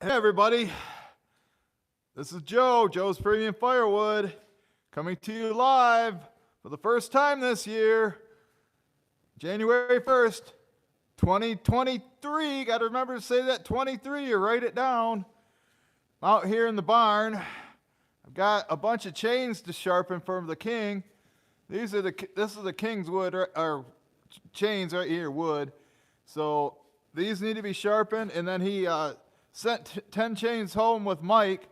Hey everybody, this is Joe's Premium Firewood, coming to you live for the first time this year, January 1st, 2023. Got to remember to say that 23 or write it down. I'm out here in the barn. I've got a bunch of chains to sharpen from the king. This is the king's wood, or chains right here, wood. So these need to be sharpened, and then he sent 10 chains home with Mike,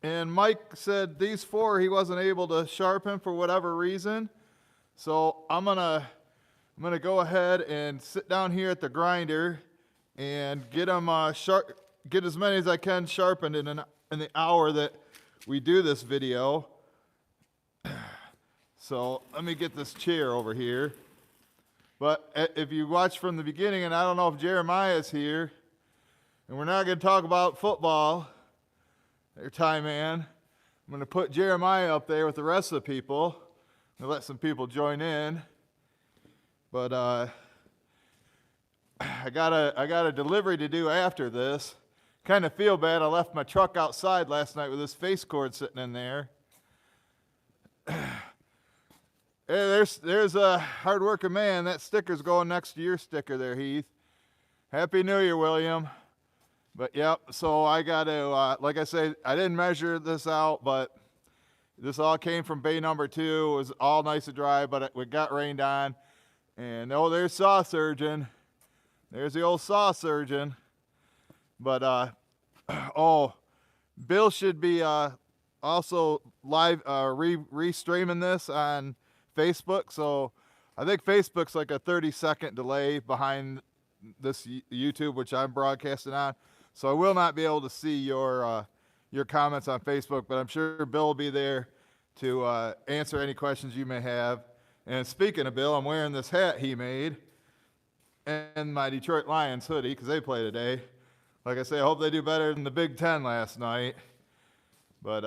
and Mike said these 4 he wasn't able to sharpen for whatever reason. So I'm gonna go ahead and sit down here at the grinder and get them get as many as I can sharpened in the hour that we do this video. So let me get this chair over here. But if you watch from the beginning, and I don't know if Jeremiah's here, and we're not going to talk about football, there, Ty Man. I'm going to put Jeremiah up there with the rest of the people and let some people join in. But I got a delivery to do after this. Kind of feel bad. I left my truck outside last night with this face cord sitting in there. Hey, there's a hard-working man. That sticker's going next to your sticker there, Heath. Happy New Year, William. But yep, so I got to, like I say, I didn't measure this out, but this all came from bay number 2. It was all nice and dry, but it got rained on. And oh, there's Saw Surgeon. There's the old Saw Surgeon. But oh, Bill should be also live re-streaming this on Facebook. So I think Facebook's like a 30-second delay behind this YouTube, which I'm broadcasting on. So I will not be able to see your comments on Facebook, but I'm sure Bill will be there to answer any questions you may have. And speaking of Bill, I'm wearing this hat he made and my Detroit Lions hoodie because they play today. Like I say, I hope they do better than the Big Ten last night. But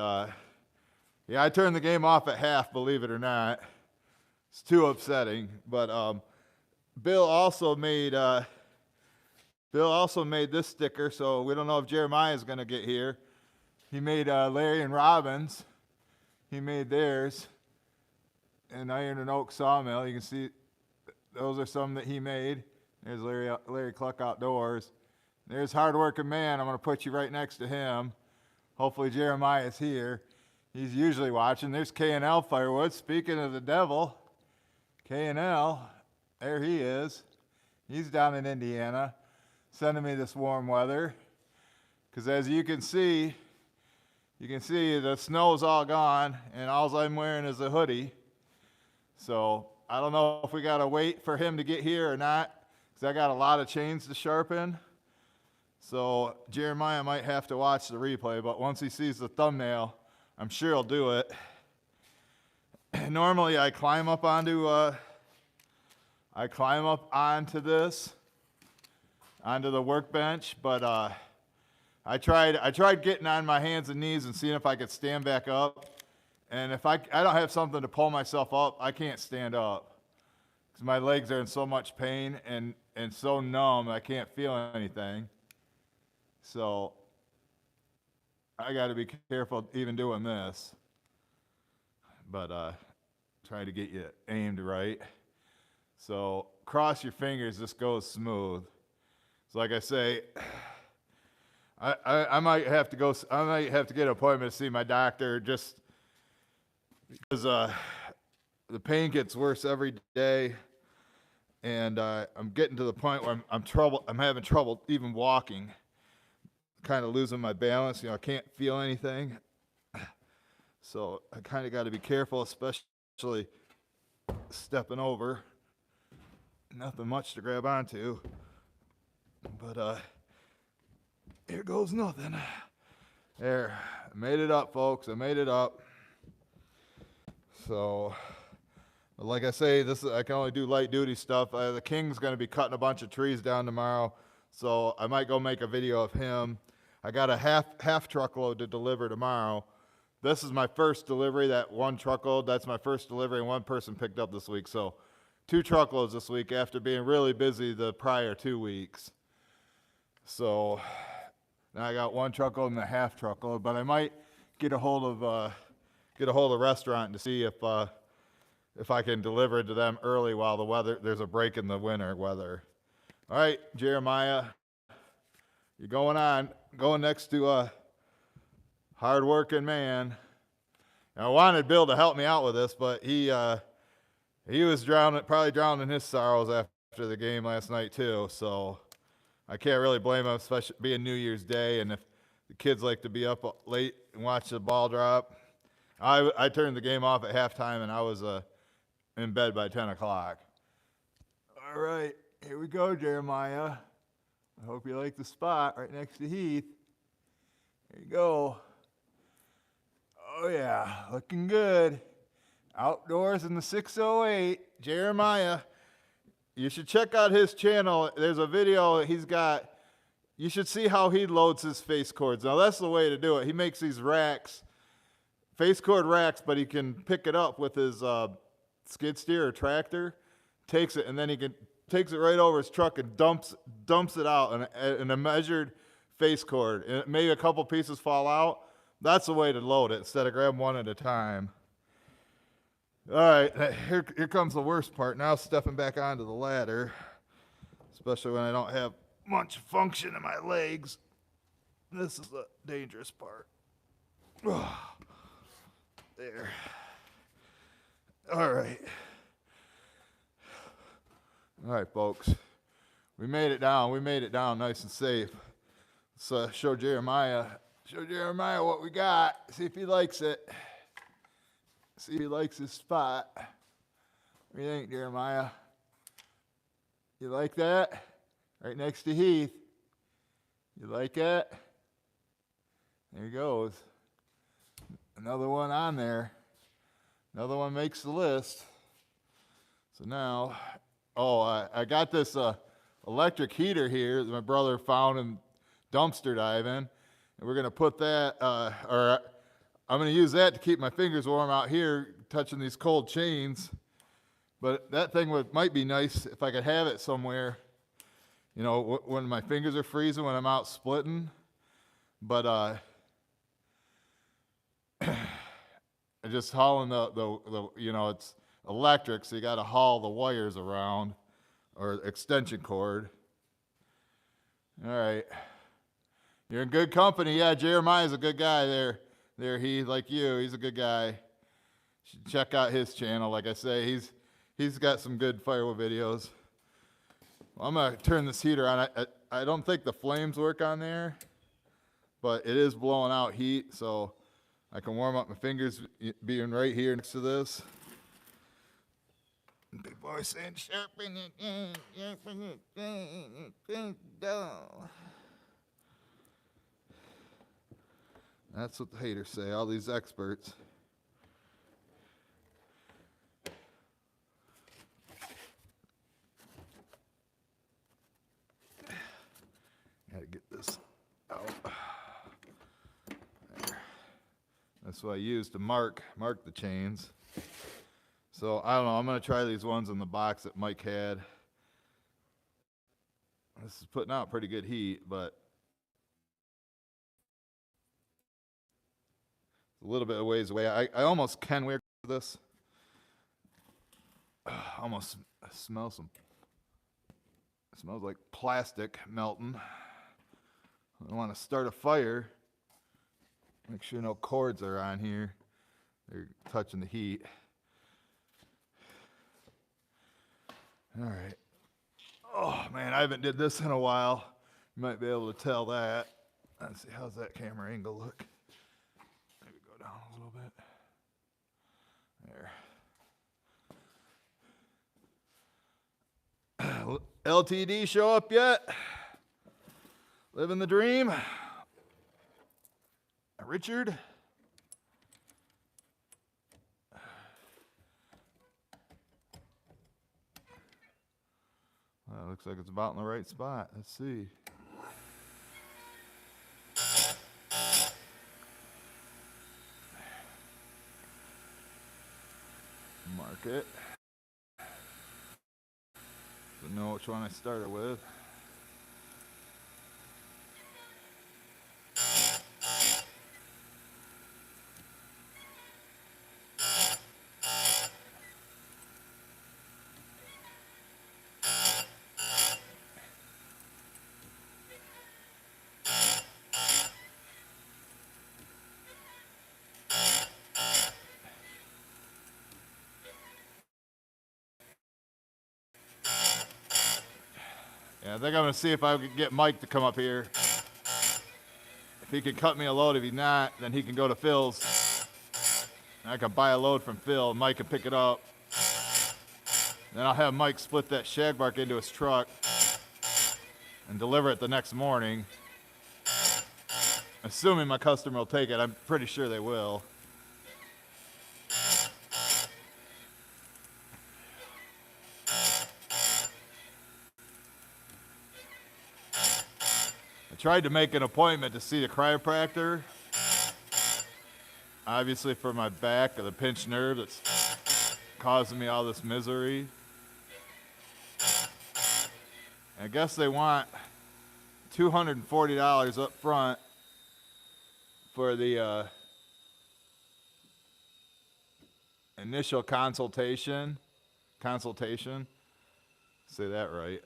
yeah, I turned the game off at half, believe it or not. It's too upsetting. But Bill also made this sticker, so we don't know if Jeremiah is going to get here. He made Larry and Robin's. He made theirs in Iron and Oak Sawmill. You can see those are some that he made. There's Larry Cluck Outdoors. There's Hardworking Man. I'm going to put you right next to him. Hopefully Jeremiah is here. He's usually watching. There's K&L Firewood. Speaking of the devil, K&L, there he is. He's down in Indiana, sending me this warm weather. Because as you can see the snow's all gone, and all I'm wearing is a hoodie. So I don't know if we got to wait for him to get here or not, because I got a lot of chains to sharpen. So Jeremiah might have to watch the replay, but once he sees the thumbnail, I'm sure he'll do it. Normally I climb up onto the workbench, but I tried getting on my hands and knees and seeing if I could stand back up. And if I don't have something to pull myself up, I can't stand up because my legs are in so much pain and so numb I can't feel anything. So I got to be careful even doing this. But try to get you aimed right. So cross your fingers, this goes smooth. So like I say, I might have to go. I might have to get an appointment to see my doctor just because the pain gets worse every day, and I'm getting to the point where I'm having trouble even walking. Kind of losing my balance. I can't feel anything. So I kind of got to be careful, especially stepping over. Nothing much to grab onto. But here goes nothing. There, I made it up, folks. I made it up. So, like I say, I can only do light duty stuff. The King's going to be cutting a bunch of trees down tomorrow, so I might go make a video of him. I got a half truckload to deliver tomorrow. This is my first delivery, that one truckload. That's my first delivery, and one person picked up this week. So 2 truckloads this week after being really busy the prior 2 weeks. So Now I got 1 truckload and a half truckload, but I might get a hold of the restaurant to see if I can deliver it to them early while there's a break in the winter weather. All right, Jeremiah, you're going next to a hard-working man. Now, I wanted Bill to help me out with this, but he was probably drowning in his sorrows after the game last night too. So I can't really blame him, especially being New Year's Day, and if the kids like to be up late and watch the ball drop. I turned the game off at halftime, and I was in bed by 10 o'clock. All right, here we go, Jeremiah. I hope you like the spot right next to Heath. There you go. Oh, yeah, looking good. Outdoors in the 608. Jeremiah, you should check out his channel. There's a video he's got. You should see how he loads his face cords. Now, that's the way to do it. He makes these racks, face cord racks, but he can pick it up with his skid steer or tractor, takes it, and then takes it right over his truck and dumps it out in a measured face cord. And maybe a couple pieces fall out. That's the way to load it instead of grabbing one at a time. All right, here comes the worst part. Now stepping back onto the ladder, especially when I don't have much function in my legs. This is the dangerous part. There. All right. All right, folks. We made it down. We made it down nice and safe. Let's show Jeremiah what we got. See if he likes it. See if he likes his spot. What do you think, Jeremiah? You like that? Right next to Heath. You like it? There he goes. Another one on there. Another one makes the list. So now, I got this electric heater here that my brother found in dumpster diving. And we're going to put that, I'm going to use that to keep my fingers warm out here touching these cold chains. But that thing might be nice if I could have it somewhere, when my fingers are freezing when I'm out splitting. But just hauling the it's electric, so you got to haul the wires around or extension cord. All right. You're in good company. Yeah, Jeremiah's a good guy there. He's like you. He's a good guy. You should check out his channel. Like I say, he's got some good firewood videos. Well, I'm going to turn this heater on. I don't think the flames work on there, but it is blowing out heat, so I can warm up my fingers being right here next to this. Big boy saying, sharpen it, sharpen it, down. That's what the haters say, all these experts. Gotta get this out. There. That's what I use to mark the chains. So I don't know, I'm gonna try these ones in the box that Mike had. This is putting out pretty good heat, but a little bit of ways away. I almost can wear this. Almost smell some. It smells like plastic melting. I want to start a fire. Make sure no cords are on here. They're touching the heat. All right. Oh man, I haven't did this in a while. You might be able to tell that. Let's see, how's that camera angle look? Maybe go down a little bit. There. LTD show up yet? Living the dream. Richard. Well, looks like it's about in the right spot. Let's see. Mark it. So know which one I started with. Yeah, I think I'm going to see if I can get Mike to come up here. If he can cut me a load. If he's not, then he can go to Phil's. And I can buy a load from Phil, and Mike can pick it up. Then I'll have Mike split that shagbark into his truck and deliver it the next morning. Assuming my customer will take it. I'm pretty sure they will. I tried to make an appointment to see the chiropractor. Obviously for my back or the pinched nerve that's causing me all this misery. I guess they want $240 up front for the initial consultation. Say that right.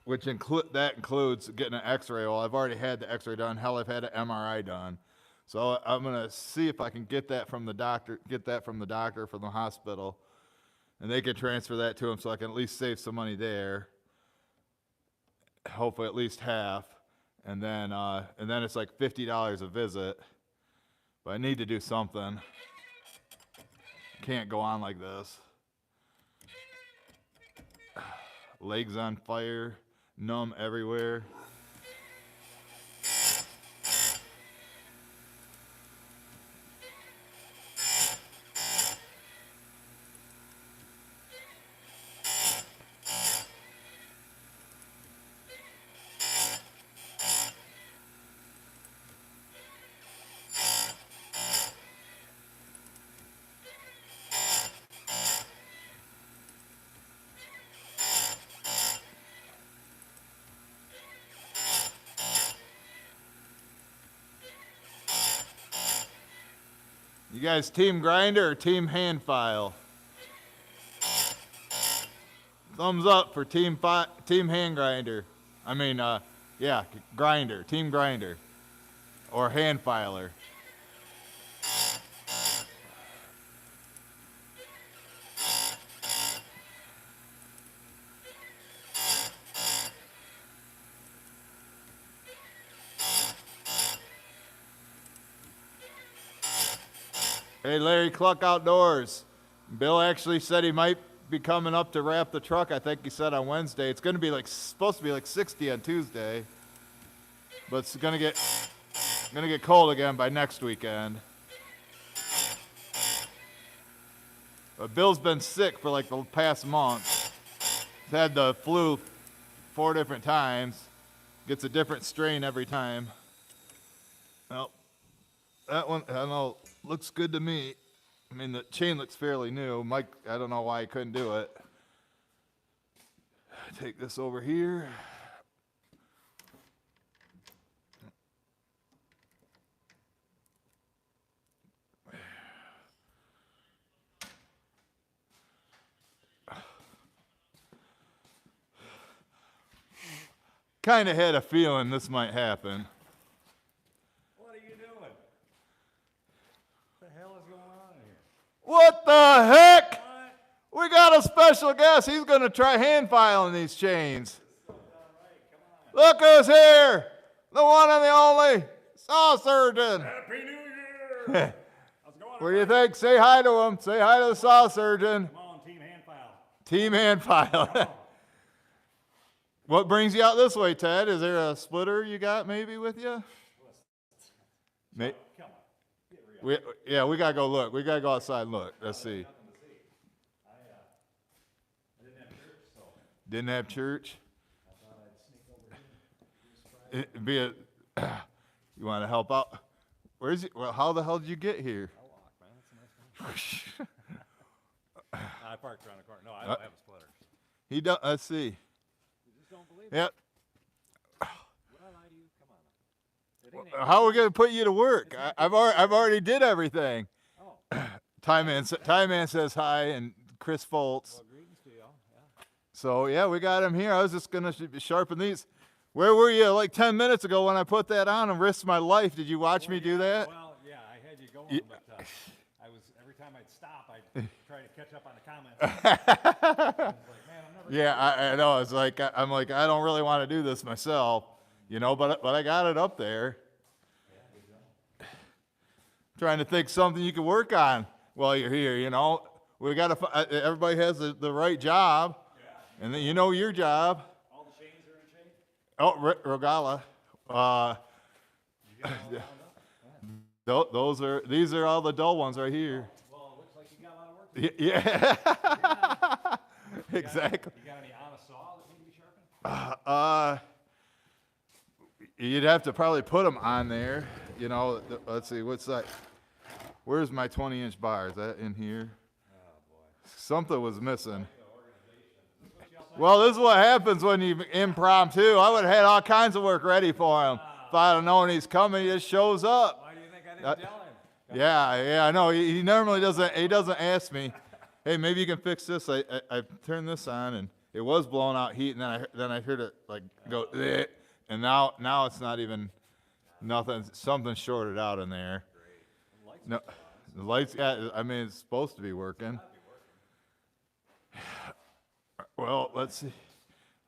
Which includes getting an x-ray. Well, I've already had the x-ray done. Hell, I've had an MRI done. So I'm gonna see if I can get that from the doctor, from the hospital, and they can transfer that to him so I can at least save some money there. Hopefully at least half. And then it's like $50 a visit. But I need to do something. Can't go on like this. Legs on fire, numb everywhere. You guys team grinder or team hand file? Thumbs up for team hand grinder. I mean, yeah, grinder, team grinder, or hand filer. Hey, Larry Cluck Outdoors. Bill actually said he might be coming up to wrap the truck. I think he said on Wednesday. It's going to be supposed to be like 60 on Tuesday, but it's going to get cold again by next weekend. But Bill's been sick for like the past month. He's had the flu 4 different times. Gets a different strain every time. Well, that one, I don't know. Looks good to me. I mean, the chain looks fairly new. Mike, I don't know why he couldn't do it. Take this over here. Kind of had a feeling this might happen. What the heck? What? We got a special guest. He's going to try hand filing these chains. Look who's here. The one and the only saw surgeon. Happy New Year. How's it going? What do you think? Say hi to him. Say hi to the saw surgeon. Come on, team hand file. Team hand file. What brings you out this way, Ted? Is there a splitter you got maybe with you? Come on. We got to go look. We got to go outside and look. Let's see. I didn't have church, so. Didn't have church? I thought I'd sneak over here. You want to help out? Where is it? Well, how the hell did you get here? I walk, man. That's a nice car. I parked around the corner. No, I don't have a splitter. He does. Let's see. You just don't believe Yep. Would I lie to you? Come on. How are we going to put you to work? I've already did everything. Oh. Tie Man says hi, and Chris Foltz. Well, greetings to y'all. Yeah. So yeah, we got him here. I was just going to sharpen these. Where were you like 10 minutes ago when I put that on and risked my life? Did you watch me do that? Well, yeah, I had you going, but I was every time I'd stop, I'd try to catch up on the comments. I was like, man, I'm never Yeah, I know. It's like I'm like I don't really want to do this myself, you know, but I got it up there. Trying to think something you can work on while you're here, you know. We got to. Everybody has the right job, and then you know your job. All the chains are in shape? Oh, Rogala. You got all wound up? These are all the dull ones right here. Well, it looks like you got a lot of work to do. Yeah. You Exactly. got any on a saw that need to be sharpened? You'd have to probably put them on there. You know, let's see, what's that? Where's my 20-inch bar? Is that in here? Oh, boy. Something was missing. Well, this is what happens when you impromptu. I would have had all kinds of work ready for him. If I'd have known he's coming, he just shows up. Why do you think I didn't tell him? Yeah, I know. He normally doesn't. He doesn't ask me, "Hey, maybe you can fix this." I turned this on and it was blowing out heat, and then I heard it like go, "Eh," and now it's not even nothing. Something shorted out in there. No, the lights. Yeah, I mean it's supposed to be working. Well, let's see.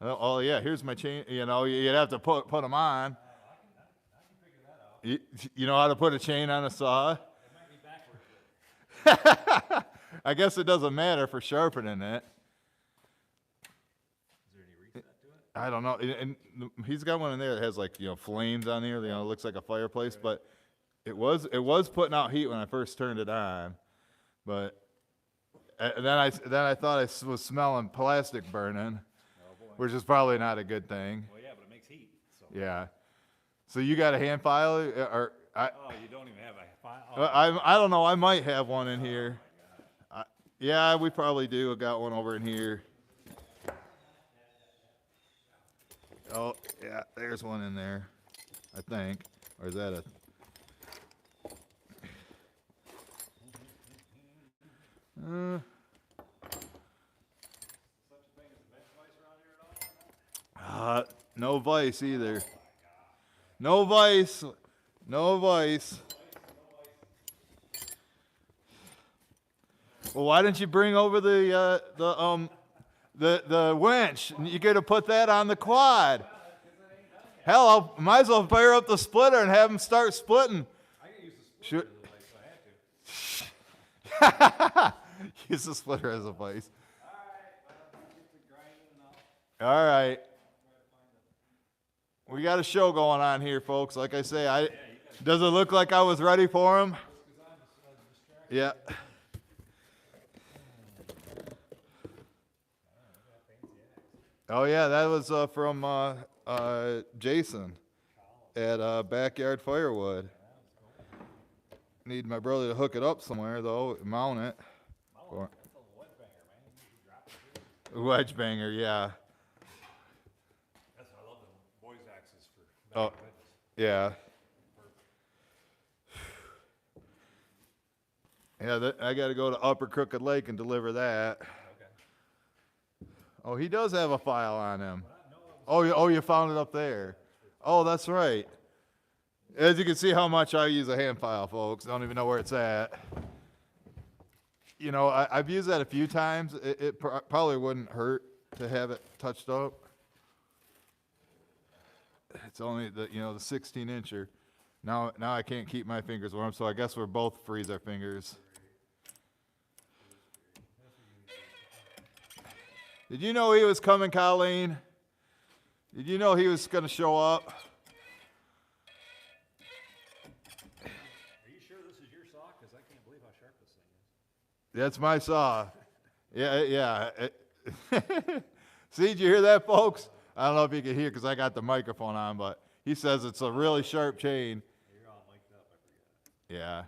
Oh yeah, here's my chain. You know, you'd have to put them on. I can figure that out. You know how to put a chain on a saw? It might be backwards. I guess it doesn't matter for sharpening it. Is there any reset to it? I don't know. And he's got one in there that has like, you know, flames on there. You know, it looks like a fireplace, but it was putting out heat when I first turned it on. But and then I thought I was smelling plastic burning, Oh, boy. which is probably not a good thing. Well, yeah, but it makes heat. So. Yeah. So you got a hand file or Oh, you don't even have a file? Oh, I don't know. I might have one in here. Yeah, we probably do. I got one over in here. Oh, yeah, there's one in there, I think. Or is that a... such a thing as a bench vice around here at all? no vice either. No vice. No vice. Well, why didn't you bring over the winch? You could have put that on the quad. Hell, I might as well fire up the splitter and have them start splitting. I can use the splitter as a vice, so I had to. Use the splitter as a vice. All right, well, I'll get to grinding and I'll All right. try to find We got a show going on here, folks. Like I say, does it look like I was ready for him? Yeah. Oh yeah, that was from Jason at Backyard Firewood. Need my brother to hook it up somewhere though, mount it. Or- That's a wedge banger, man. You usually drop it too. Wedge banger, yeah. That's why I love the boys' axes for Oh, banging wedges. yeah. Yeah, I got to go to Upper Crooked Lake and deliver that. Okay. Oh, he does have a file on him. Oh, you found it up there. Oh, that's right. As you can see how much I use a hand file, folks. I don't even know where it's at. You know, I've used that a few times. It probably wouldn't hurt to have it touched up. It's only the 16-incher. Now I can't keep my fingers warm, so I guess we're both freeze our fingers. Did you know he was coming, Colleen? Did you know he was going to show up? Are you sure this is your saw? Because I can't believe how sharp this thing is. That's my saw. Yeah. See, did you hear that, folks? I don't know if you can hear because I got the microphone on, but he says it's a really sharp chain. You're all mic'd up. I forget. Yeah.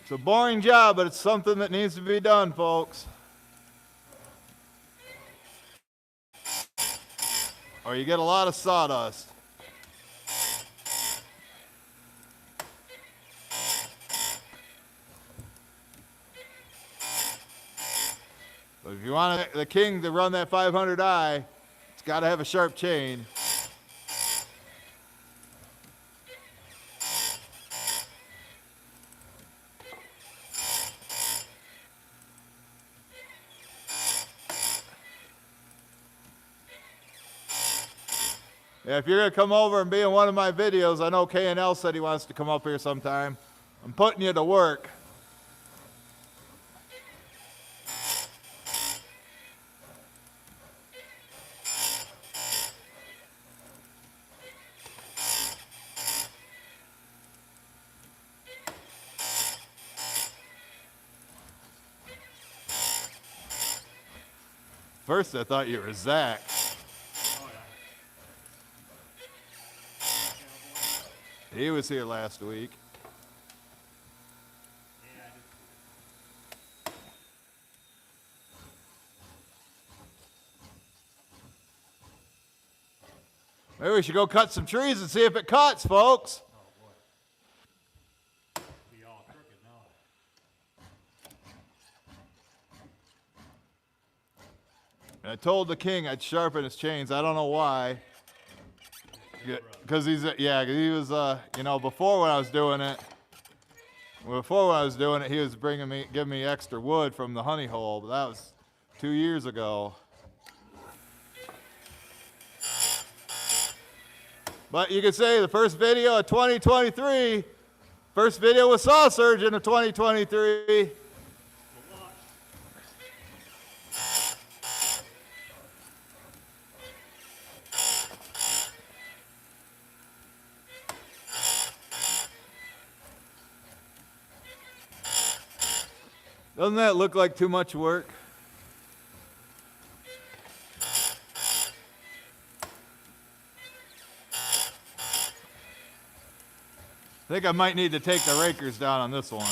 It's a boring job, but it's something that needs to be done, folks. Or you get a lot of sawdust. But if you want the King to run that 500i, it's got to have a sharp chain. Yeah, if you're gonna come over and be in one of my videos, I know K&L said he wants to come up here sometime. I'm putting you to work. First, I thought you were Zach. He was here last week. Maybe we should go cut some trees and see if it cuts, folks. Be all crooked now. I told the king I'd sharpen his chains. I don't know why. Because he was, you know, before when I was doing it, he was giving me extra wood from the honey hole, but that was 2 years ago. But you could say the first video of 2023, first video with Saw Surgeon of 2023. Doesn't that look like too much work? I think I might need to take the rakers down on this one.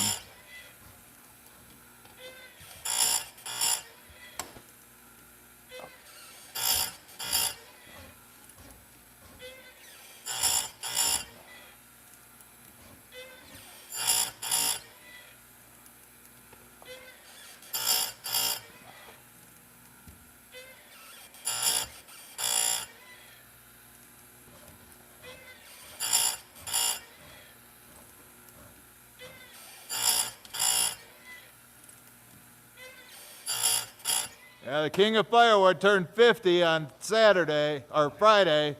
Yeah, the King of Firewood turned 50 on Saturday, or Friday,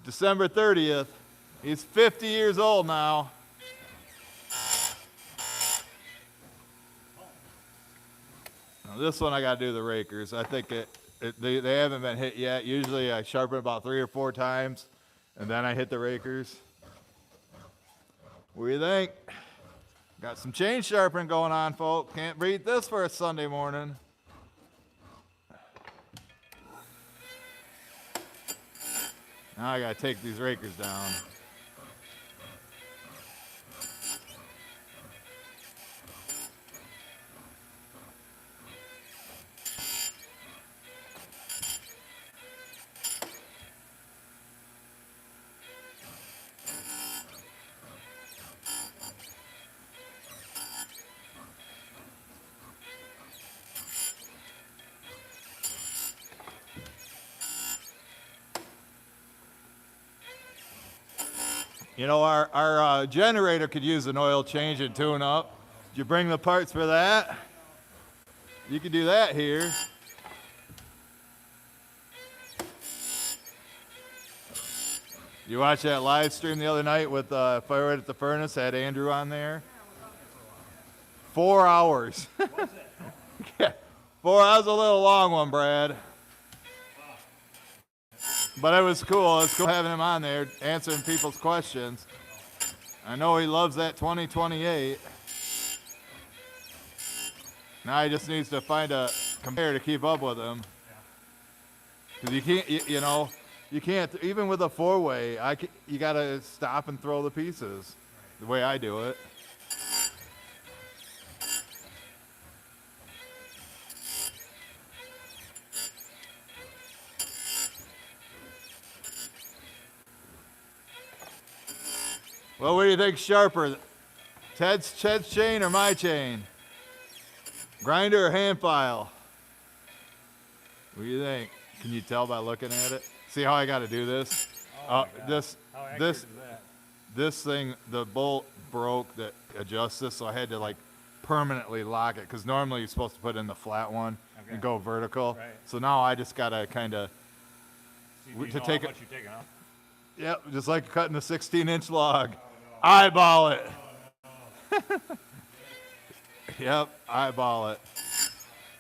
December 30th. He's 50 years old now. Now this one I got to do the rakers. I think they haven't been hit yet. Usually I sharpen about 3 or 4 times, and then I hit the rakers. What do you think? Got some chain sharpening going on, folks. Can't beat this for a Sunday morning. Now I gotta take these rakers down. You know, our generator could use an oil change and tune up. Did you bring the parts for that? You could do that here. You watched that live stream the other night with Firewood at the Furnace? Had Andrew on there. 4 hours. Yeah, 4 hours, a little long one, Brad. But it was cool. It's cool having him on there answering people's questions. I know he loves that 2028. Now he just needs to find a compare to keep up with him. Because you can't, you can't, even with a 4-way, you got to stop and throw the pieces the way I do it. Well, what do you think sharper? Ted's chain or my chain? Grinder or hand file? What do you think? Can you tell by looking at it? See how I got to do this? Oh This thing, the bolt broke that adjusts this, so I had to like permanently lock it, because normally you're supposed to put in the flat one and go vertical. Right. So now I just got to kind of to take it. How much you taking off? Yep, just like cutting a 16-inch log. Eyeball it. Yep, eyeball it.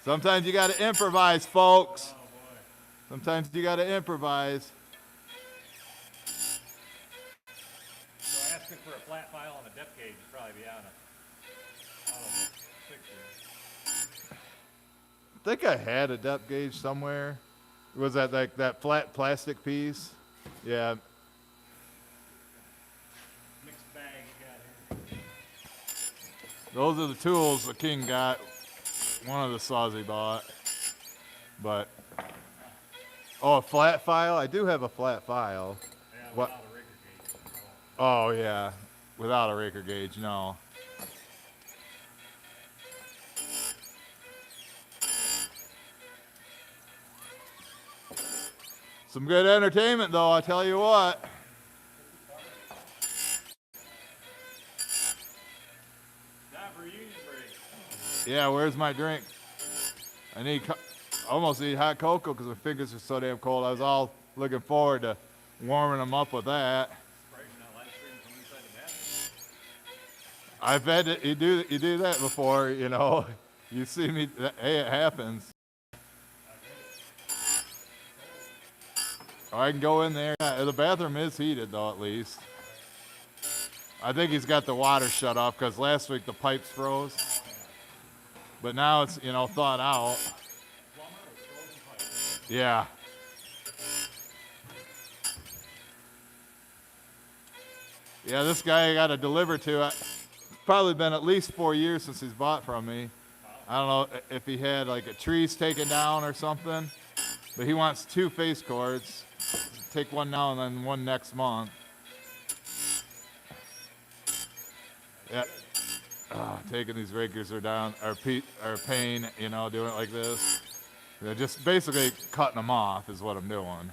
Sometimes you got to improvise, folks. Sometimes you got to improvise. So asking for a flat file on a depth gauge would probably be out of the picture. I think I had a depth gauge somewhere. Was that like that flat plastic piece? Yeah. Mixed bag you got here. Those are the tools the King got. One of the saws he bought. But, oh, a flat file? I do have a flat file. Yeah, What? without a raker gauge. Oh, yeah. Without a raker gauge, no. Some good entertainment, though, I tell you what. Time for reunion break. Yeah, where's my drink? I need, almost need hot cocoa because my fingers are so damn cold. I was all looking forward to warming them up with that. Surprised you're not live streaming from inside the bathroom. I've had to, you do that before, you know. You see me, hey, it happens. I can go in there. The bathroom is heated, though, at least. I think he's got the water shut off because last week the pipes froze. But now it's, you know, thawed out. Yeah. Yeah, this guy I got to deliver to. It's probably been at least 4 years since he's bought from me. I don't know if he had like a trees taken down or something. But he wants 2 face cords. Take one now and then one next month. Yeah. Taking these rakers are down, are pain, you know, doing it like this. They're just basically cutting them off is what I'm doing.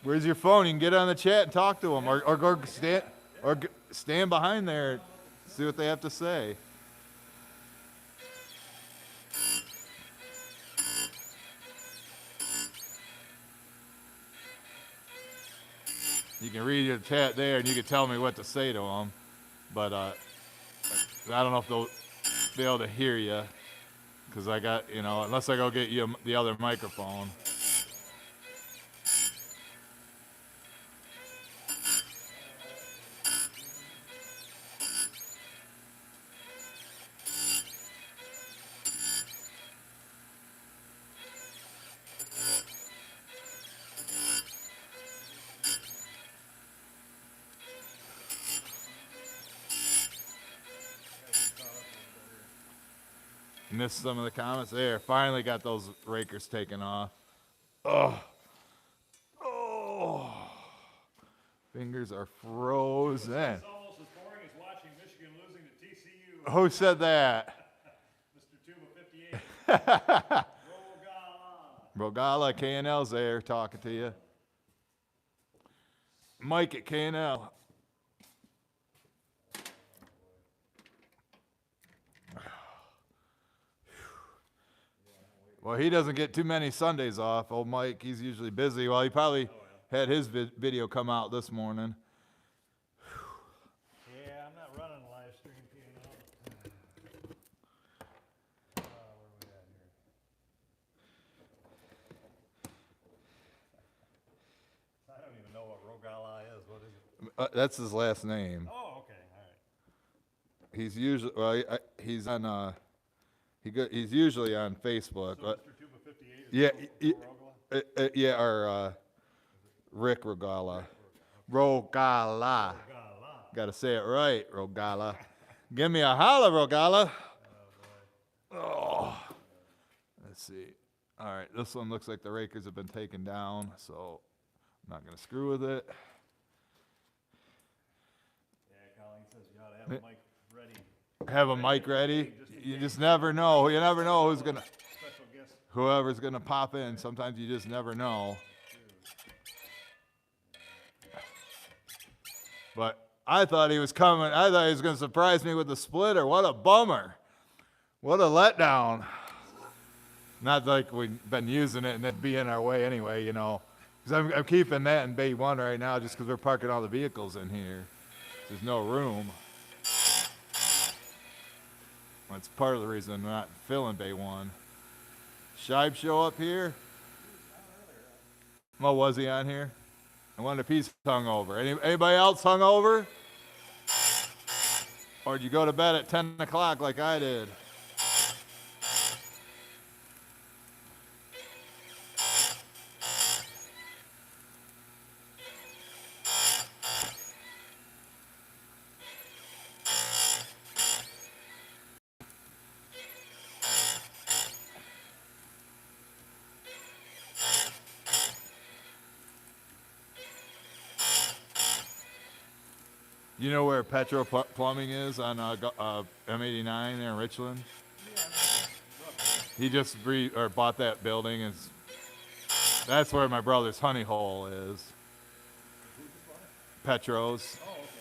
Where's your phone? You can get on the chat and talk to them, or go stand behind there, see what they have to say. You can read your chat there, and you can tell me what to say to them. But I don't know if they'll be able to hear you, because I got, you know, unless I go get you the other microphone. Missed some of the comments there. Finally got those rakers taken off. Oh. Fingers are frozen. It's almost as boring as watching Michigan losing to TCU. Who said that? Mr. Tuba 58. Rogala, K&L's there talking to you. Mike at K&L. Well, he doesn't get too many Sundays off. Old Mike, he's usually busy. Well, he probably had his video come out this morning. Yeah, I'm not running a live stream, where are we at here? I don't even know what Rogala is. What is it? That's his last name. Oh, okay, all right. He's usually he's on he's usually on Facebook. So Mr. Tuba 58 Yeah, Rogala? yeah, or Rick Rogala. Rogala. Got to say it right, Rogala. Give me a holla, Rogala. Oh, let's see. All right, this one looks like the rakers have been taken down, so I'm not going to screw with it. Yeah, Colleen says you ought to have a mic ready. Have a mic ready. You just never know. You never know who's going to, Special guest. whoever's going to pop in. Sometimes you just never know. But I thought he was coming. I thought he was going to surprise me with the splitter. What a bummer. What a letdown. Not like we've been using it and it'd be in our way anyway, you know. Because I'm keeping that in bay 1 right now just because we're parking all the vehicles in here. There's no room. That's part of the reason I'm not filling bay 1. Shibe show up here? Oh, was he on here? I wonder if he's hungover. Anybody else hungover? Or did you go to bed at 10 o'clock like I did? You know where Petro Plumbing is on M89 there in Richland? He just bought that building. And that's where my brother's honey hole is. Petro's,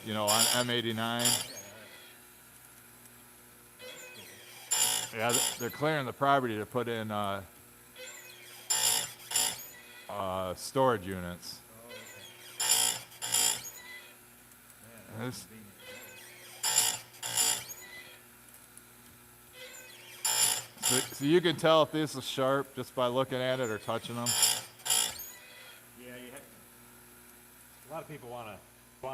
you know, on M89. Yeah, they're clearing the property to put in storage units. This, so you can tell if this is sharp just by looking at it or touching them. Yeah, a lot of people want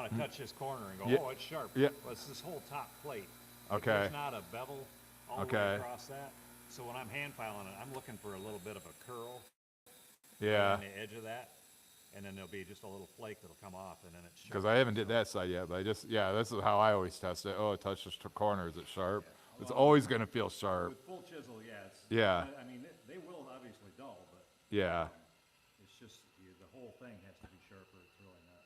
to touch this corner and go, Yeah. oh, it's sharp. Yeah. Well, it's this whole top plate. Okay. There's not a bevel all the way across that. So when I'm hand filing it, I'm looking for a little bit of a curl Yeah. on the edge of that. And then there'll be just a little flake that'll come off, and then it's sharp. Because I haven't did that side yet, but this is how I always test it. Oh, it touches the corner. Is it sharp? Yeah. It's always going to feel sharp. With full chisel, yeah. Yeah. I mean, they will obviously dull, but Yeah. it's just the whole thing has to be sharper. It's really not.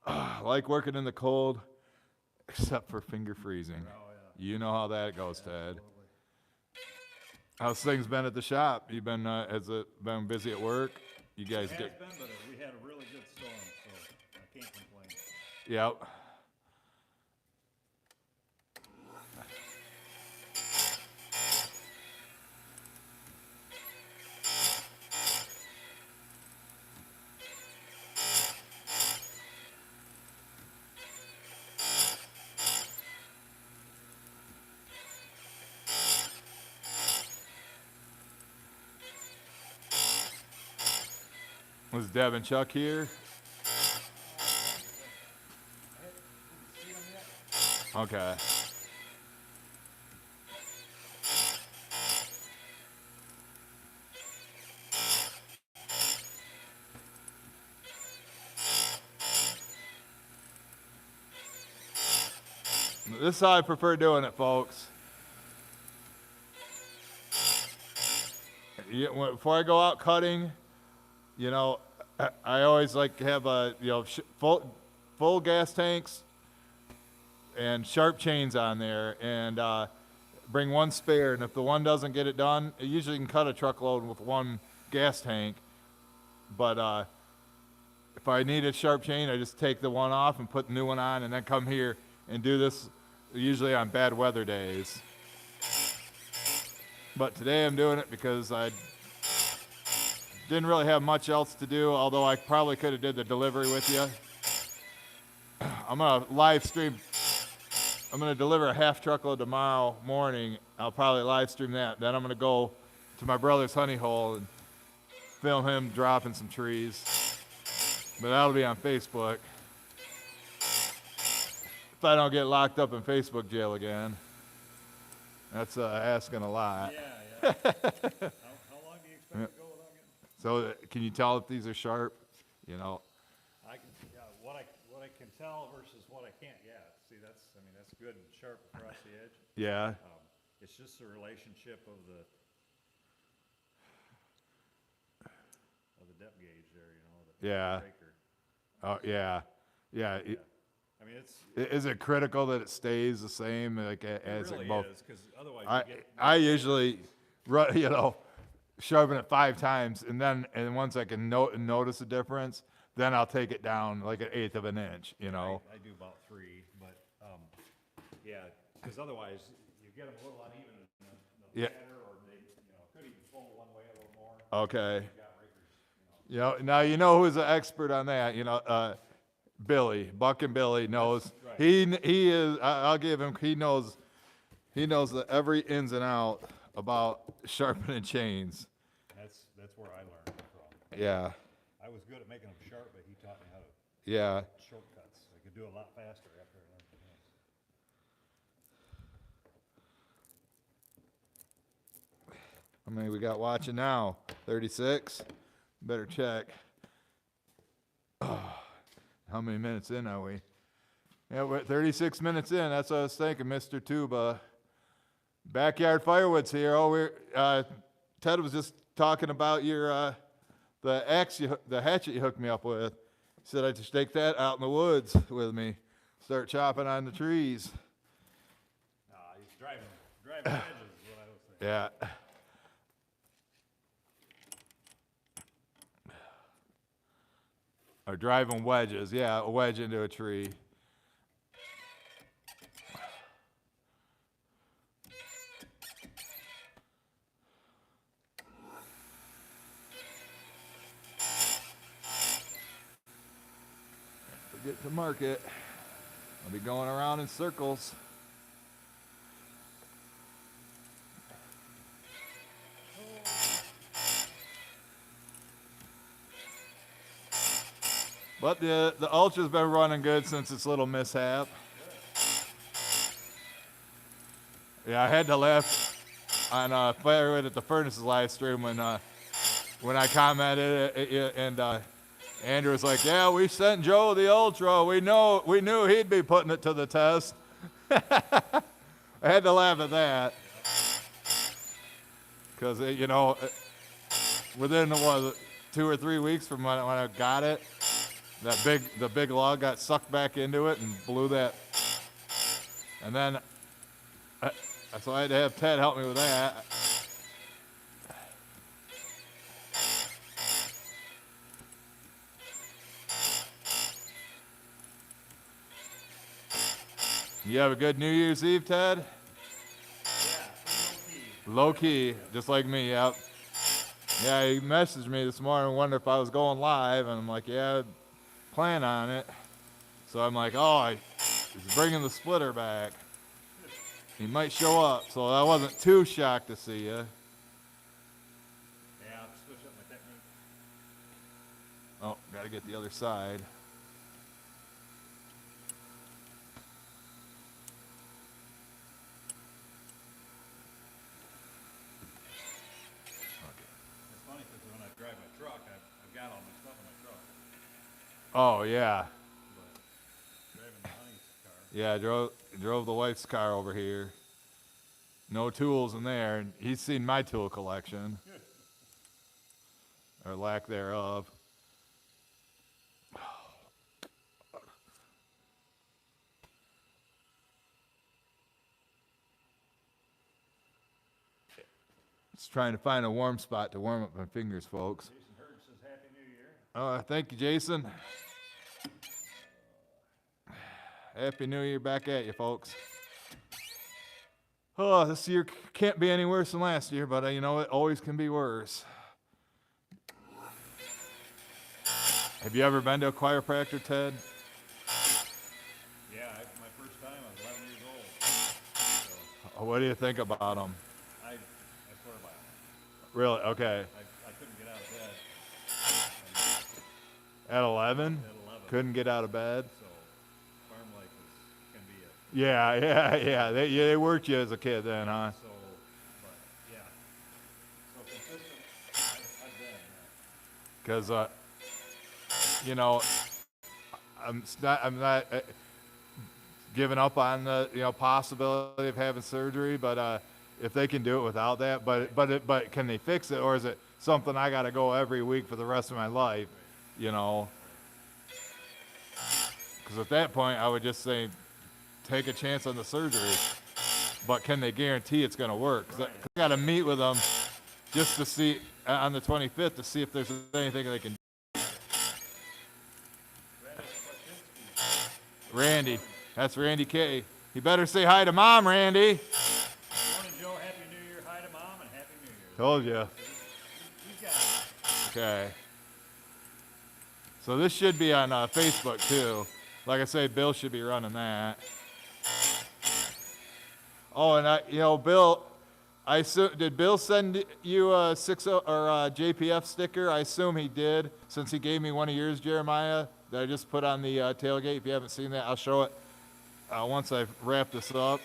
Yeah. I like working in the cold, except for finger freezing. Oh, yeah. You know how that goes, Ted. Absolutely. How's things been at the shop? You been has it been busy at work? You guys It has get been, but we had a really good storm, so I can't complain. yep. Was Deb and Chuck here? Okay. This is how I prefer doing it, folks. Before I go out cutting, you know, I always like to have full gas tanks and sharp chains on there, and bring one spare. And if the one doesn't get it done, I usually can cut a truckload with one gas tank. But if I need a sharp chain, I just take the one off and put the new one on, and then come here and do this. Usually on bad weather days. But today I'm doing it because I didn't really have much else to do, although I probably could have did the delivery with you. I'm going to live stream. I'm going to deliver a half truckload tomorrow morning. I'll probably live stream that. Then I'm going to go to my brother's honey hole and film him dropping some trees. But that'll be on Facebook. If I don't get locked up in Facebook jail again. That's asking a lot. Yeah. How long do you expect to go without getting? So can you tell if these are sharp? You know. What I can tell versus what I can't. Yeah. See, that's good and sharp across the edge. Yeah. It's just the relationship of the depth gauge there, you know. Yeah. Breaker. Oh yeah. Yeah. Yeah. I mean, Is it critical that it stays the same like as really it both? is, because otherwise you get. I usually sharpen it 5 times, and once I can notice a difference, then I'll take it down like 1/8 of an inch. You know. I do about 3, but Yeah, because otherwise you get them a little uneven in the Yeah. batter, or they, could even pull one way a little more. Okay. You've got rakers, Now you know who's an expert on that. Billy, Buck and Billy knows. right. He is. I'll give him. He knows the every ins and out about sharpening chains. That's where I learned from. Yeah. I was good at making them sharp, but he taught me how to Yeah. shortcuts. I could do a lot faster after I learned from him. How many we got watching now? 36. Better check. How many minutes in are we? Yeah, we're 36 minutes in. That's what I was thinking, Mr. Tuba. Backyard Firewood's here. Ted was just talking about your the hatchet you hooked me up with. He said I just take that out in the woods with me, start chopping on the trees. He's driving edges is what I was thinking. Yeah. Or driving wedges. Yeah, a wedge into a tree. Get to market. I'll be going around in circles. But the Ultra's been running good since its little mishap. Yeah, I had to laugh on Firewood at the Furnaces live stream when I commented and Andrew was like, "Yeah, we sent Joe the Ultra. We knew he'd be putting it to the test." I had to laugh at that because within 2 or 3 weeks from when I got it, the big log got sucked back into it and blew that, and then so I had to have Ted help me with that. You have a good New Year's Eve, Ted? Yeah, Low key, just like me, yep. Yeah, he messaged me this morning, wondered if I was going live, and I'm like, yeah, plan on it. So I'm like, he's bringing the splitter back. He might show up, so I wasn't too shocked to see you. Yeah, I'll switch up my technique. Oh, gotta get the other side. It's funny because when I drive my truck, I've got all my stuff in my truck. Oh, yeah. But driving the honey's car. Yeah, I drove the wife's car over here. No tools in there, and he's seen my tool collection. Or lack thereof. Just trying to find a warm spot to warm up my fingers, folks. Jason Hurd says Happy New Year. Thank you, Jason. Happy New Year back at you, folks. Oh, this year can't be any worse than last year, but it always can be worse. Have you ever been to a chiropractor, Ted? Yeah, my first time, I was 11 years old. So What do you think about them? I swear by it. Really? Okay. I couldn't get out of bed. At 11? At 11. Couldn't get out of bed? So farm life can be a. Yeah. They worked you as a kid then, huh? So, but yeah. So consistent, I've been. Because, I'm not giving up on the possibility of having surgery, but if they can do it without that, but can they fix it, or is it something I got to go every week for the rest of my life? Because at that point, I would just say, take a chance on the surgery, but can they guarantee it's going to work? 'Cause I got to meet with them just to see on the 25th to see if there's anything they can do. Randy, that's Randy K. You better say hi to Mom, Randy. Morning, Joe. Happy New Year. Hi to Mom and Happy New Year. Told you. He's got it. Okay. So this should be on Facebook too. Like I say, Bill should be running that. Oh, and Bill, did Bill send you a 60 or a JPF sticker? I assume he did, since he gave me one of yours, Jeremiah, that I just put on the tailgate. If you haven't seen that, I'll show it once I've wrapped this up.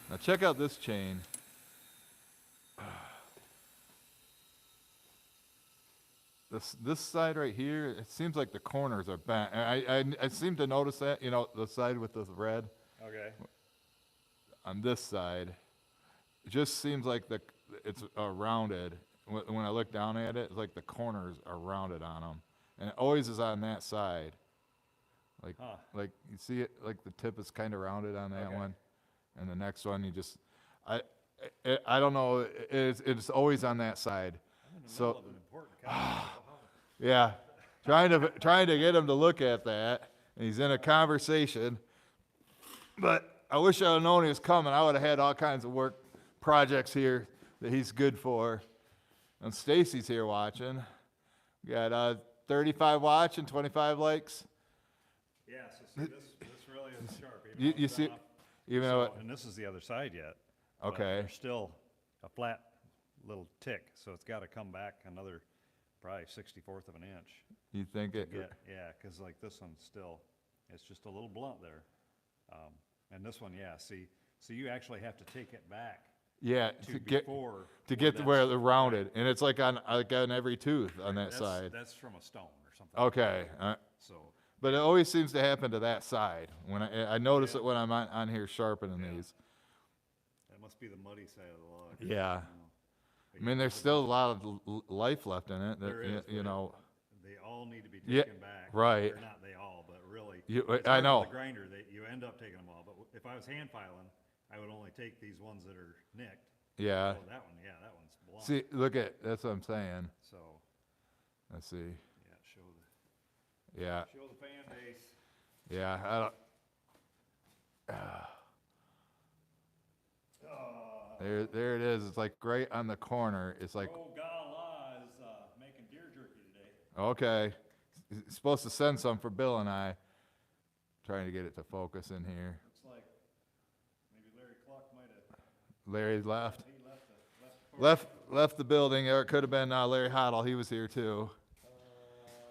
Now check out this chain. This side right here, it seems like the corners are bent. I seem to notice that, the side with the red Okay. on this side. It just seems like it's rounded. When I look down at it, it's like the corners are rounded on them. And it always is on that side. Like you see it, like the tip is kind of rounded on that Okay. one. And the next one, I don't know, it's always on that side. I'm in the So- middle of an important conversation. Yeah, trying to get him to look at that, and he's in a conversation. But I wish I had known he was coming. I would have had all kinds of work projects here that he's good for. And Stacy's here watching. We got 35 watching, 25 likes. Yeah, so see, this really is sharp. Even You though it's see, off. even though So, and this is the other side yet. but Okay. There's still a flat little tick, so it's got to come back another probably 64th of an inch. you think it, Yeah, because like this one's still, it's just a little blunt there. And this one, yeah, see, so you actually have to take it back yeah, to to get before. to get to where they're rounded, and it's like on every tooth on that side. That's from a stone or something. Okay, So, but it always seems to happen to that side. When I notice it when I'm on here sharpening Yeah. these. that must be the muddy side of the log. Yeah. you know. I mean, there's still a lot of life left in it. That, There is, you but know. They all need to be Yeah, taken back. right. Or not they all, but really. You- it's I hard know. with the grinder, you end up taking them all, but if I was hand filing, I would only take these ones that are nicked. Yeah. Oh, that one, yeah, that one's blunt. See, look at that's what I'm saying. So, Let's see. yeah, Yeah, show the fan base. yeah. I don't, there it is. It's like right on the corner. It's like Oh, Gala is making deer jerky today. okay. He's supposed to send some for Bill and I. Trying to get it to focus in here. Looks like maybe Larry Cluck might have, Larry left. he left the Left the building, or it could have been Larry Hoddle. He was here too.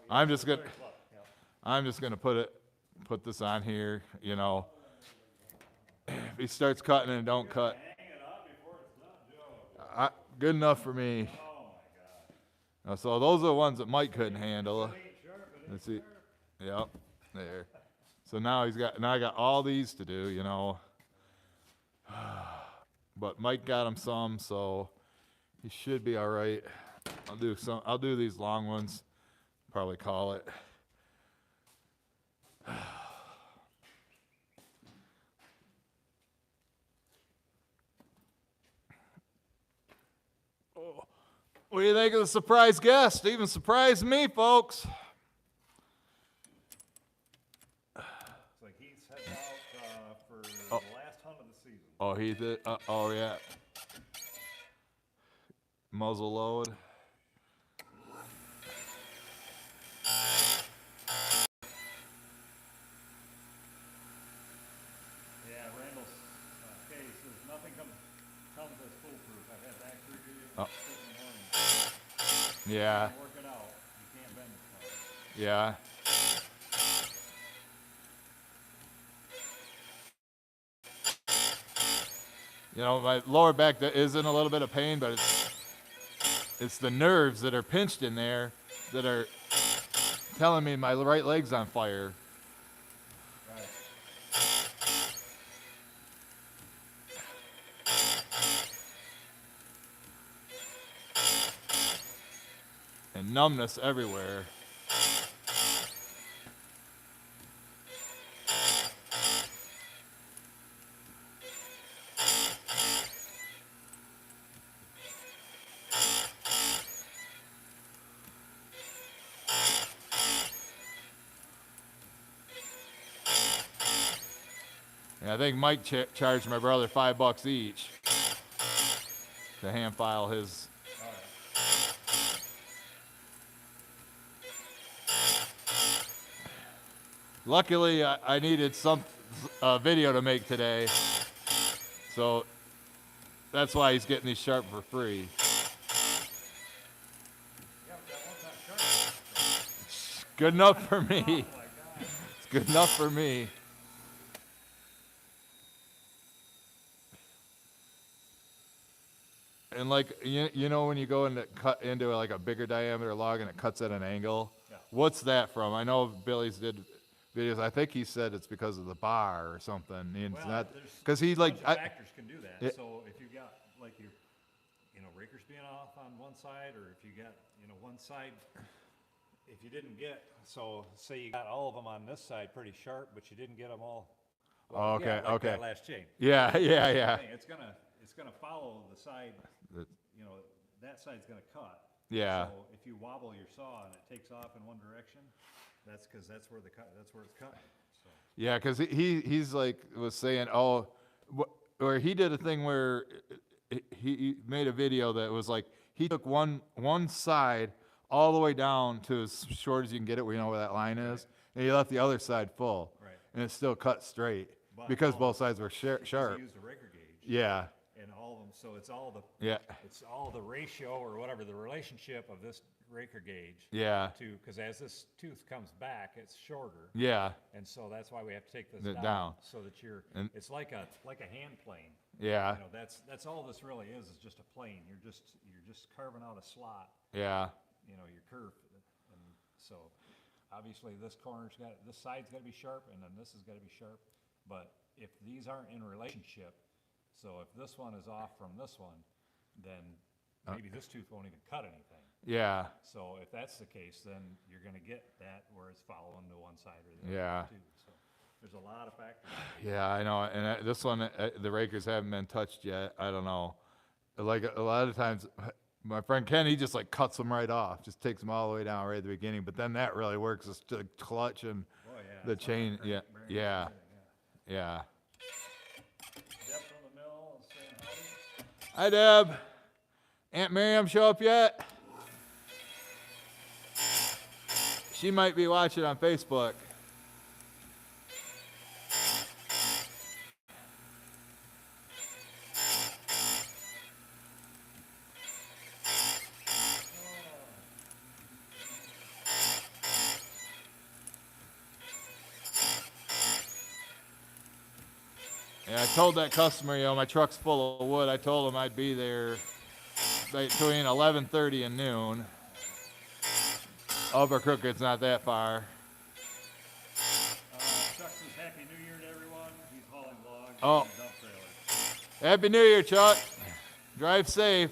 I'm just gonna Larry Cluck, yeah. I'm just gonna put this on here. You know, if he starts cutting and don't cut, Hang it up before it's done, Joe. good enough for me. Oh, my God. So those are the ones that Mike couldn't handle. It ain't sharp, it ain't Let's see. Yep, there. So now I got all these to do. You know, but Mike got him some, so he should be all right. I'll do these long ones. Probably call it. Oh, what do you think of the surprise guest? Even surprised me, folks. It's like he's heading out for the last hunt of the season. Oh, he did. Oh, yeah. Muzzle load. Yeah, Randall's case is nothing comes as foolproof. I've had back surgery. Oh. Sit in the morning. Yeah, Work it out. You can't bend the car. yeah. You know, my lower back is in a little bit of pain, but it's the nerves that are pinched in there that are telling me my right leg's on fire. Right. numbness everywhere. And I think Mike charged my brother $5 each to hand file his. Luckily, I needed some video to make today, so that's why he's getting these sharp for free. Good enough for me. It's good enough for me. And like you know when you go and cut into like a bigger diameter log and it cuts at an angle, what's that from? I know Billy's did videos. I think he said it's because of the bar or something. And it's not because he like factors can do that. So if you've got like your, rakers being off on one side, or if you got one side, if you didn't get, so say you got all of them on this side pretty sharp, but you didn't get them all. Well, okay, like okay. That last chain. Yeah. It's gonna follow the side. That side's gonna cut. Yeah. So if you wobble your saw and it takes off in one direction, that's because that's where it's cutting. So. Yeah, because he's like was saying, or he did a thing where he made a video that was like he took one side all the way down to as short as you can get it, where that line is, and he left the other side full, and it still cut straight because both sides were sharp. He used a raker gauge. Yeah. And all of them, so it's all the it's all the ratio or whatever the relationship of this raker gauge. Yeah. Because as this tooth comes back, it's shorter. Yeah. And so that's why we have to take this down so that it's like a hand plane. Yeah. That's all this really is just a plane. You're just carving out a slot. Yeah. Your curve, and so obviously this side's got to be sharp, and then this has got to be sharp. But if these aren't in relationship. So if this one is off from this one, then maybe this tooth won't even cut anything. Yeah. So if that's the case, then you're going to get that where it's following to one side or the other too. So there's a lot of factors. Yeah, I know. And this one, the rakers haven't been touched yet. I don't know. Like a lot of times, my friend Ken, he just like cuts them right off, just takes them all the way down right at the beginning. But then that really works. It's the clutch and the chain. Yeah. Hi, Deb. Aunt Miriam show up yet? She might be watching on Facebook. Yeah, I told that customer, my truck's full of wood. I told him I'd be there between 11:30 and noon. Upper Crooked's not that far. Chuck says Happy New Year to everyone. He's hauling logs Oh. in a dump trailer. Happy New Year, Chuck. Drive safe.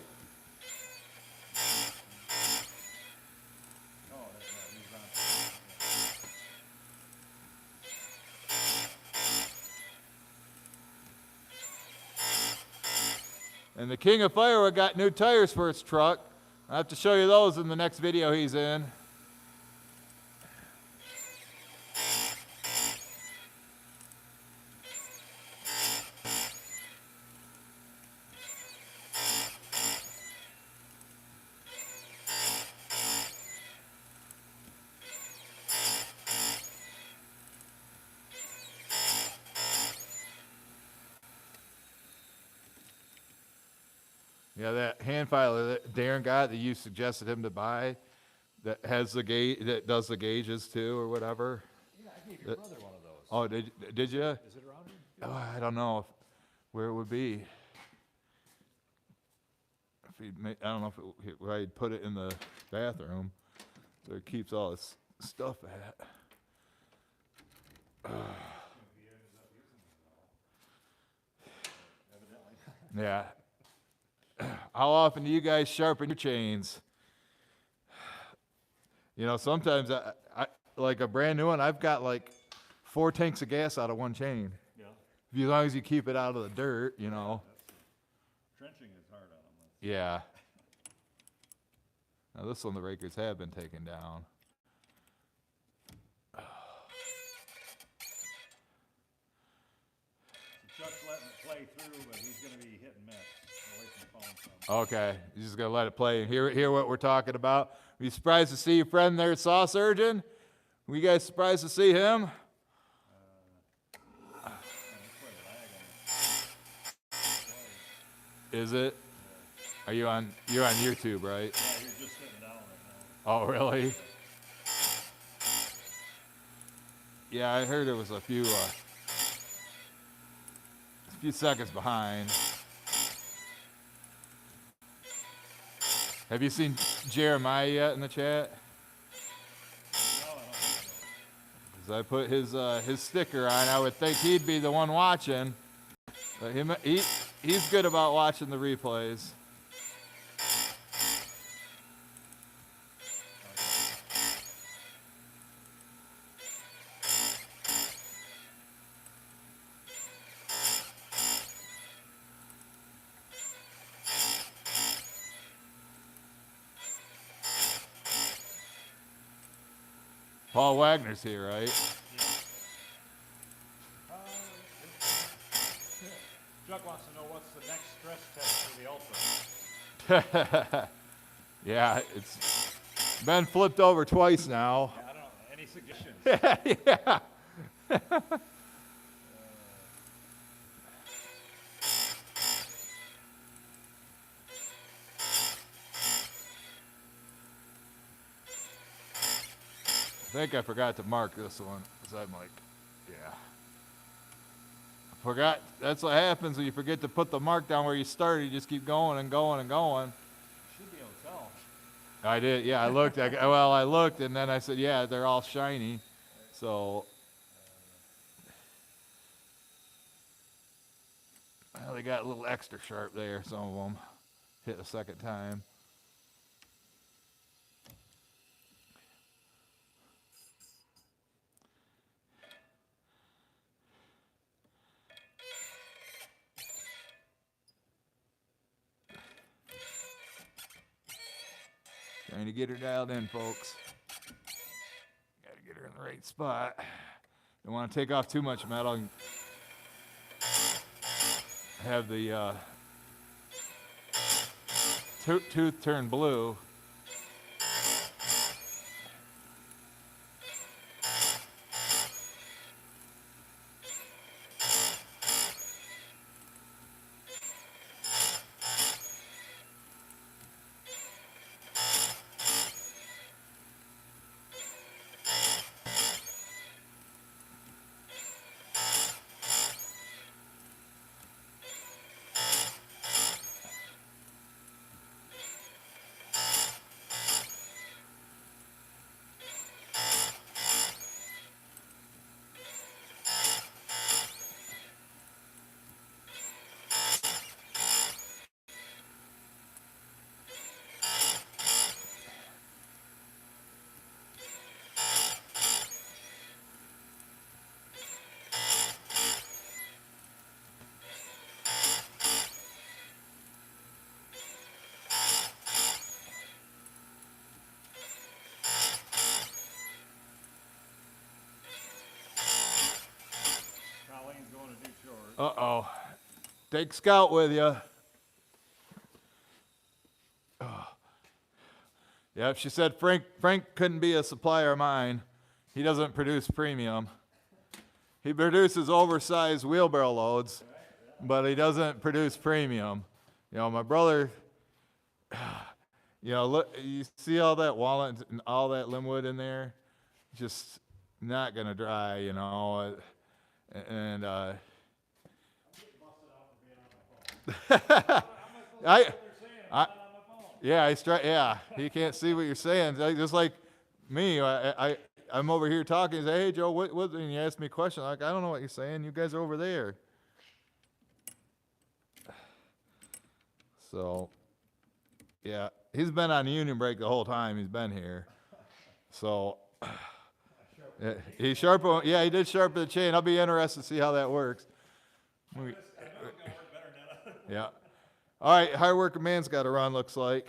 And the King of Firewood got new tires for his truck. I'll have to show you those in the next video he's in. Yeah, that hand filer that Darren got that you suggested him to buy, that has the gauge, that does the gauges too, or whatever. Yeah, I gave your brother one of those. Oh, did you? Is it around here? Oh, I don't know where it would be. I don't know where I'd put it in the bathroom, so it keeps all his stuff at. Yeah. How often do you guys sharpen your chains? You know, sometimes I like a brand new one, I've got like 4 tanks of gas out of one chain. Yeah. As long as you keep it out of the dirt, you know. Trenching is hard on them. Yeah. Now this one the rakers have been taken down. So Chuck's letting it play through, but he's going to be hit and miss away from the phone some. Okay, you're just gonna let it play and hear what we're talking about. Are you surprised to see your friend there, Saw Surgeon? Were you guys surprised to see him? Is it? Are you on? You're on YouTube, right? Yeah, you're just sitting down right now. Oh, really? Yeah, I heard it was a few seconds behind. Have you seen Jeremiah yet in the chat? No, I don't think so. 'Cause I put his sticker on. I would think he'd be the one watching. But he's good about watching the replays. Paul Wagner's here, right? Chuck wants to know what's the next stress test for the Ultra. Yeah, it's been flipped over twice now. Yeah, I don't know. Any suggestions? Yeah. I think I forgot to mark this one, because I'm like, yeah. I forgot, that's what happens when you forget to put the mark down where you started. You just keep going and going and going. Should be able to tell. I did, yeah, I looked, I looked, and then I said, yeah, they're all shiny. So, well, they got a little extra sharp there, some of them. Hit a second time. Trying to get her dialed in, folks. Got to get her in the right spot. Don't want to take off too much metal and have the tooth turn blue. Colleen's going to do chores. Uh-oh. Take Scout with you. Oh. Yeah, she said Frank couldn't be a supplier of mine. He doesn't produce premium. He produces oversized wheelbarrow loads, but he doesn't produce premium. You know, my brother, you know, look, you see all that walnut and all that limwood in there? Just not going to dry, you know. And yeah, he can't see what you're saying. Just like me, I'm over here talking. Say, hey Joe, what? And you ask me a question. Like, I don't know what you're saying. You guys are over there. So, yeah, he's been on union break the whole time he's been here. So he sharpened. Yeah, he did sharpen the chain. I'll be interested to see how that works. Yeah. All right, hard working man's got to run. Looks like.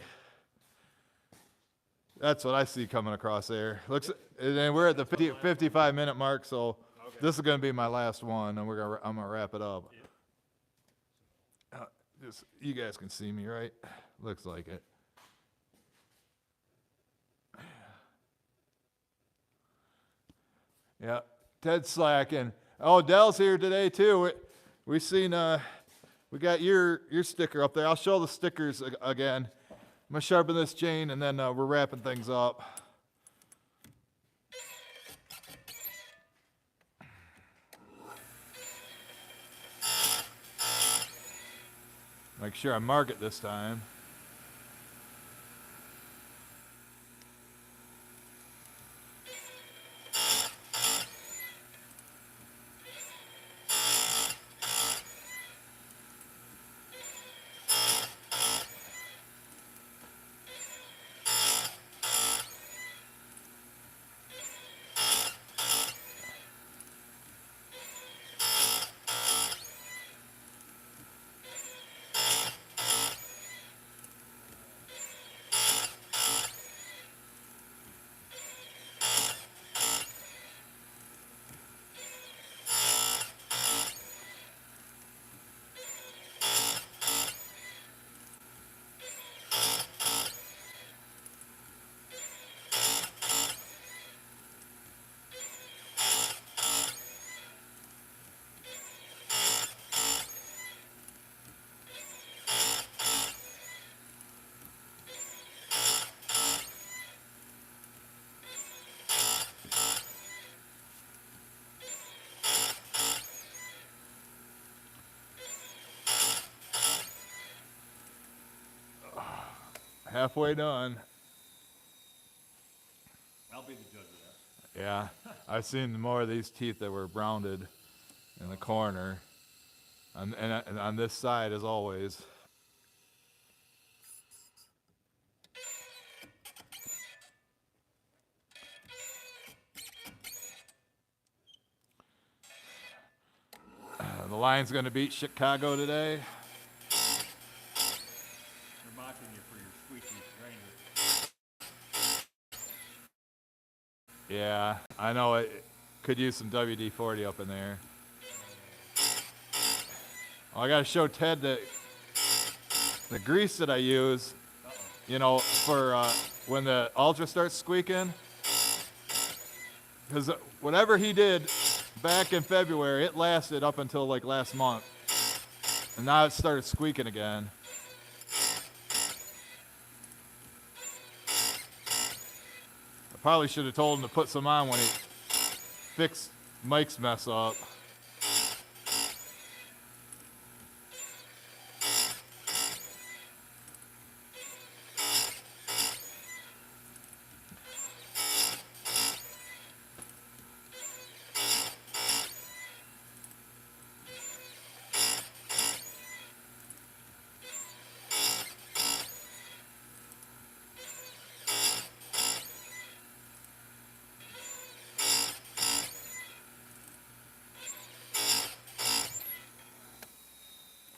That's what I see coming across there. Looks, and then we're at the 55-minute mark, so this is going to be my last one, and I'm gonna wrap it up. Just you guys can see me, right? Looks like it. Yeah, Ted's slacking. Oh, Dell's here today too. We seen we got your sticker up there. I'll show the stickers again. I'm gonna sharpen this chain and then we're wrapping things up. Make sure I mark it this time. Halfway done. I'll be the judge of that. Yeah, I've seen more of these teeth that were rounded in the corner, and on this side as always. The Lions going to beat Chicago today. They're mocking you for your squeaky stranger. Yeah, I know it could use some WD-40 up in there. Oh, I got to show Ted that the grease that I use, you know, for when the Ultra starts squeaking. Because whatever he did back in February, it lasted up until like last month. And now it started squeaking again. I probably should have told him to put some on when he fixed Mike's mess up.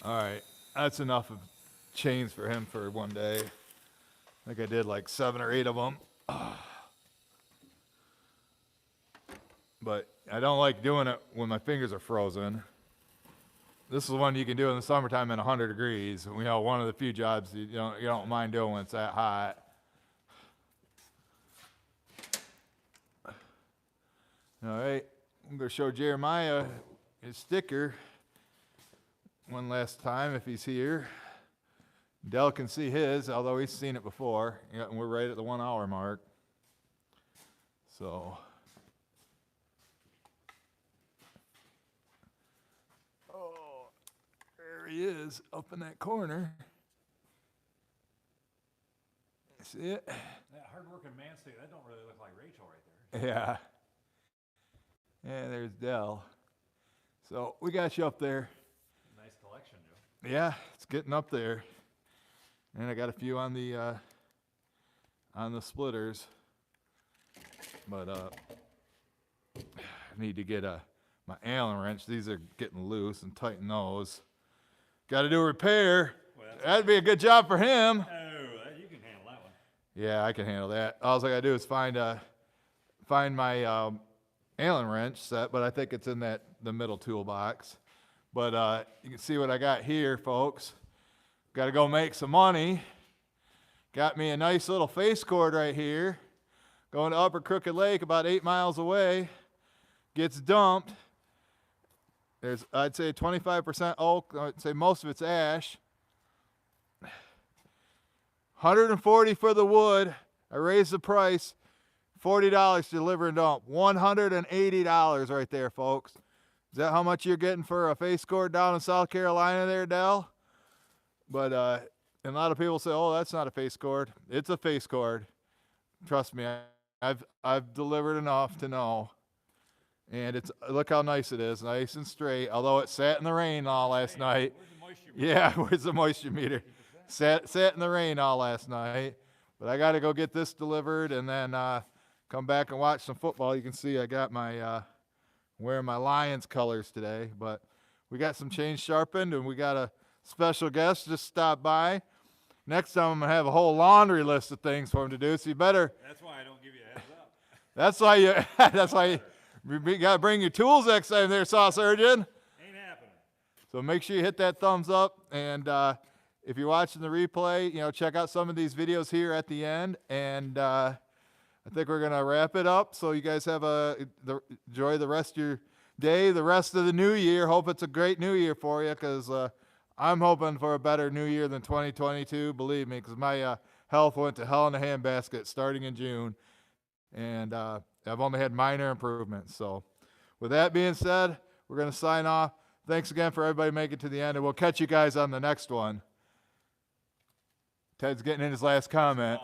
All right, that's enough of chains for him for one day. I think I did like 7 or 8 of them. But I don't like doing it when my fingers are frozen. This is one you can do in the summertime in 100 degrees. You know, one of the few jobs you don't mind doing when it's that hot. All right, I'm going to show Jeremiah his sticker one last time if he's here. Dell can see his, although he's seen it before. Yeah, and we're right at the 1 hour mark. So, oh, there he is up in that corner. See it? That hard-working man stick, that don't really look like Rachel right there. Yeah. Yeah, there's Dell. So we got you up there. Nice collection, Joe. Yeah, it's getting up there. And I got a few on the splitters. But I need to get my Allen wrench. These are getting loose, and tighten those. Got to do a repair. Well, That'd be a good job for him. Oh, you can handle that one. Yeah, I can handle that. All I gotta do is find my Allen wrench set, but I think it's in the middle toolbox. But you can see what I got here, folks. Got to go make some money. Got me a nice little face cord right here. Going to Upper Crooked Lake, about 8 miles away. Gets dumped. There's, I'd say, 25% oak. I'd say most of it's ash. 140 for the wood. I raised the price. $40 to deliver and dump. $180 right there, folks. Is that how much you're getting for a face cord down in South Carolina there, Dell? But and a lot of people say, oh, that's not a face cord. It's a face cord. Trust me, I've delivered enough to know. And it's, look how nice it is, nice and straight. Although it sat in the rain all last night. Where's the moisture meter? Yeah, where's the moisture meter? Sat in the rain all last night. But I got to go get this delivered and then come back and watch some football. You can see I got my wearing my Lions colors today. But we got some chains sharpened, and we got a special guest just stopped by. Next time I'm gonna have a whole laundry list of things for him to do. So you better. That's why I don't give you a heads up. That's why you. That's why you gotta bring your tools next time, there, Saw Surgeon. Ain't happening. So make sure you hit that thumbs up, and if you're watching the replay, check out some of these videos here at the end. And I think we're gonna wrap it up. So you guys have enjoy the rest of your day, the rest of the new year. Hope it's a great new year for you, because I'm hoping for a better new year than 2022. Believe me, because my health went to hell in a handbasket starting in June, and I've only had minor improvements. So with that being said, we're gonna sign off. Thanks again for everybody making it to the end, and we'll catch you guys on the next one. Ted's getting in his last comment.